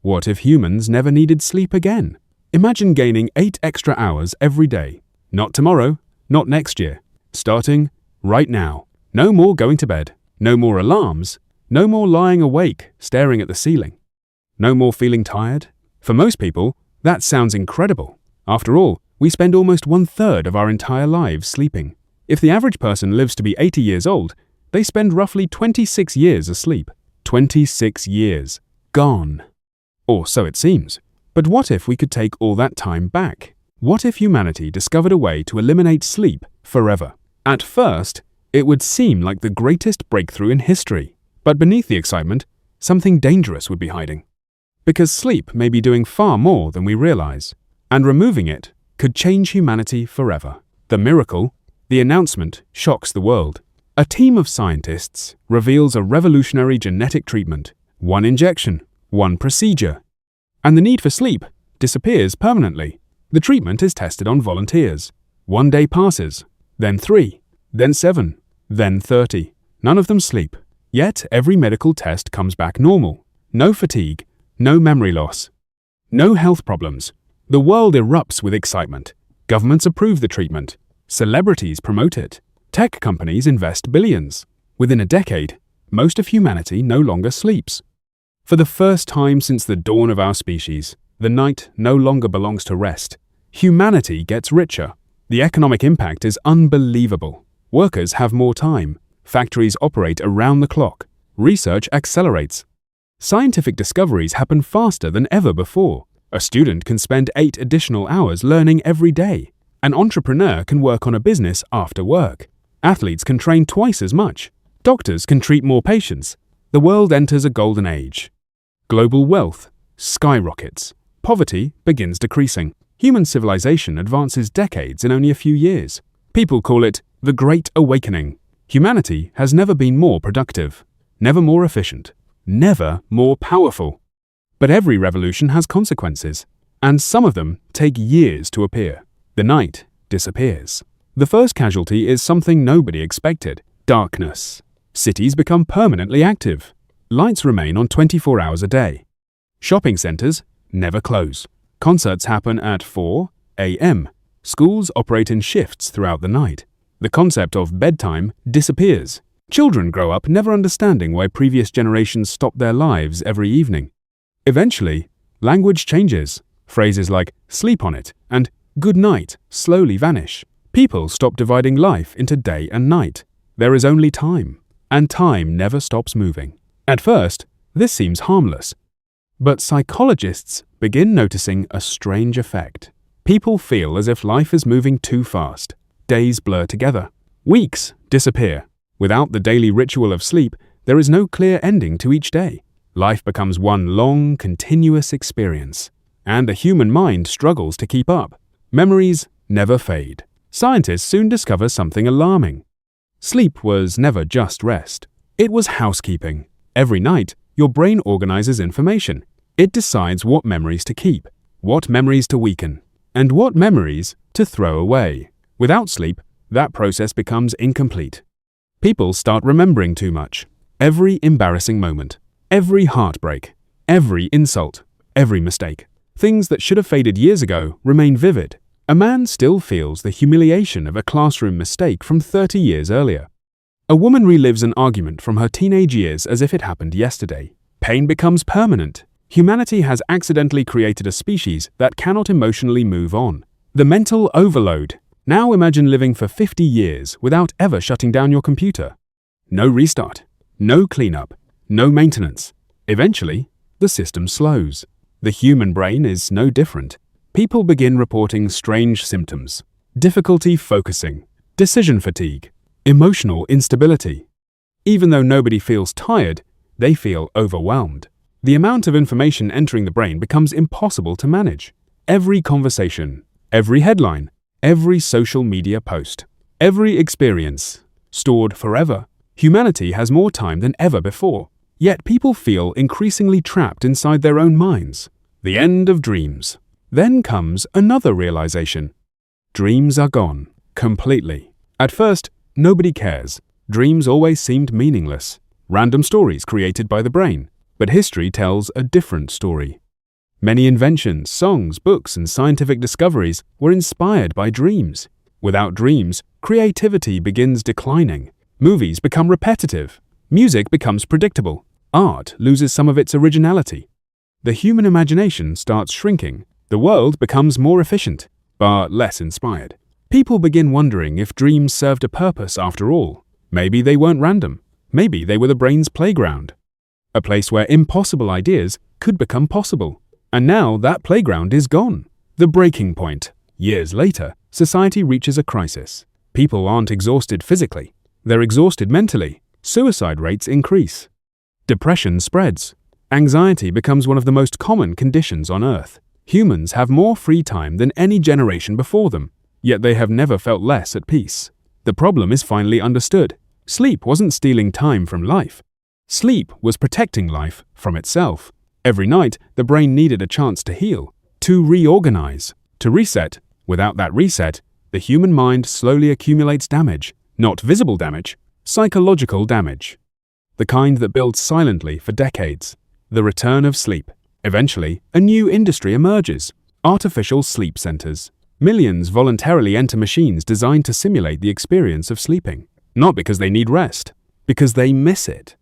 What if humans never needed sleep again? Imagine gaining 8 extra hours every day. Not tomorrow, not next year. Starting right now. No more going to bed. No more alarms. No more lying awake, staring at the ceiling. No more feeling tired. For most people, that sounds incredible. After all, we spend almost 1/3 of our entire lives sleeping. If the average person lives to be 80 years old, they spend roughly 26 years asleep. 26 years. Gone. Or so it seems. But what if we could take all that time back? What if humanity discovered a way to eliminate sleep forever? At first, it would seem like the greatest breakthrough in history. But beneath the excitement, something dangerous would be hiding. Because sleep may be doing far more than we realize, and removing it could change humanity forever. The miracle, the announcement, shocks the world. A team of scientists reveals a revolutionary genetic treatment, one injection, one procedure, and the need for sleep disappears permanently. The treatment is tested on volunteers. 1 day passes, then 3, then 7, then 30. None of them sleep. Yet every medical test comes back normal. No fatigue, no memory loss, no health problems. The world erupts with excitement. Governments approve the treatment. Celebrities promote it. Tech companies invest billions. Within a decade, most of humanity no longer sleeps. For the first time since the dawn of our species, the night no longer belongs to rest. Humanity gets richer. The economic impact is unbelievable. Workers have more time. Factories operate around the clock. Research accelerates. Scientific discoveries happen faster than ever before. A student can spend 8 additional hours learning every day. An entrepreneur can work on a business after work. Athletes can train twice as much. Doctors can treat more patients. The world enters a golden age. Global wealth skyrockets. Poverty begins decreasing. Human civilization advances decades in only a few years. People call it the Great Awakening. Humanity has never been more productive, never more efficient, never more powerful. But every revolution has consequences, and some of them take years to appear. The night disappears. The first casualty is something nobody expected: darkness. Cities become permanently active. Lights remain on 24 hours a day. Shopping centers never close. Concerts happen at 4 a.m. Schools operate in shifts throughout the night. The concept of bedtime disappears. Children grow up never understanding why previous generations stopped their lives every evening. Eventually, language changes. Phrases like "sleep on it" and "good night" slowly vanish. People stop dividing life into day and night. There is only time, and time never stops moving. At first, this seems harmless. But psychologists begin noticing a strange effect. People feel as if life is moving too fast. Days blur together. Weeks disappear. Without the daily ritual of sleep, there is no clear ending to each day. Life becomes one long, continuous experience, and the human mind struggles to keep up. Memories never fade. Scientists soon discover something alarming. Sleep was never just rest. It was housekeeping. Every night, your brain organizes information. It decides what memories to keep, what memories to weaken, and what memories to throw away. Without sleep, that process becomes incomplete. People start remembering too much. Every embarrassing moment, every heartbreak, every insult, every mistake. Things that should have faded years ago remain vivid. A man still feels the humiliation of a classroom mistake from 30 years earlier. A woman relives an argument from her teenage years as if it happened yesterday. Pain becomes permanent. Humanity has accidentally created a species that cannot emotionally move on. The mental overload. Now imagine living for 50 years without ever shutting down your computer. No restart, no cleanup, no maintenance. Eventually, the system slows. The human brain is no different. People begin reporting strange symptoms: difficulty focusing, decision fatigue, emotional instability. Even though nobody feels tired, they feel overwhelmed. The amount of information entering the brain becomes impossible to manage. Every conversation, every headline, every social media post, every experience, stored forever. Humanity has more time than ever before, yet people feel increasingly trapped inside their own minds. The end of dreams. Then comes another realization. Dreams are gone, completely. At first, nobody cares. Dreams always seemed meaningless. Random stories created by the brain. But history tells a different story. Many inventions, songs, books, and scientific discoveries were inspired by dreams. Without dreams, creativity begins declining. Movies become repetitive. Music becomes predictable. Art loses some of its originality. The human imagination starts shrinking. The world becomes more efficient, but less inspired. People begin wondering if dreams served a purpose after all. Maybe they weren't random. Maybe they were the brain's playground. A place where impossible ideas could become possible. And now that playground is gone. The breaking point. Years later, society reaches a crisis. People aren't exhausted physically. They're exhausted mentally. Suicide rates increase. Depression spreads. Anxiety becomes one of the most common conditions on Earth. Humans have more free time than any generation before them, yet they have never felt less at peace. The problem is finally understood. Sleep wasn't stealing time from life. Sleep was protecting life from itself. Every night, the brain needed a chance to heal, to reorganize, to reset. Without that reset, the human mind slowly accumulates damage, not visible damage, psychological damage. The kind that builds silently for decades. The return of sleep. Eventually, a new industry emerges. Artificial sleep centers. Millions voluntarily enter machines designed to simulate the experience of sleeping. Not because they need rest, because they miss it.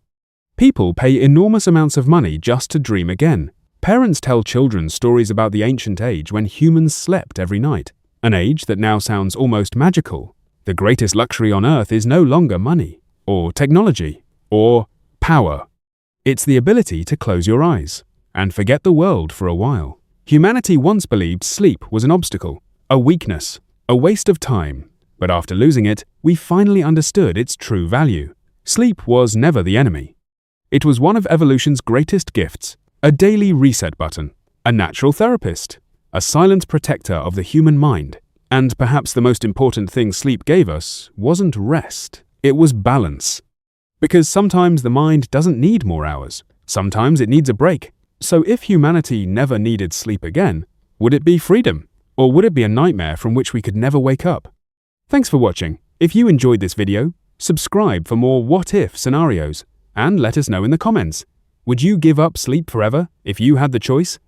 People pay enormous amounts of money just to dream again. Parents tell children stories about the ancient age when humans slept every night. An age that now sounds almost magical. The greatest luxury on Earth is no longer money, or technology, or power. It's the ability to close your eyes and forget the world for a while. Humanity once believed sleep was an obstacle, a weakness, a waste of time. But after losing it, we finally understood its true value. Sleep was never the enemy. It was one of evolution's greatest gifts, a daily reset button, a natural therapist, a silent protector of the human mind. And perhaps the most important thing sleep gave us wasn't rest, it was balance. Because sometimes the mind doesn't need more hours, sometimes it needs a break. So if humanity never needed sleep again, would it be freedom? Or would it be a nightmare from which we could never wake up? Thanks for watching. If you enjoyed this video, subscribe for more what-if scenarios, and let us know in the comments. Would you give up sleep forever if you had the choice?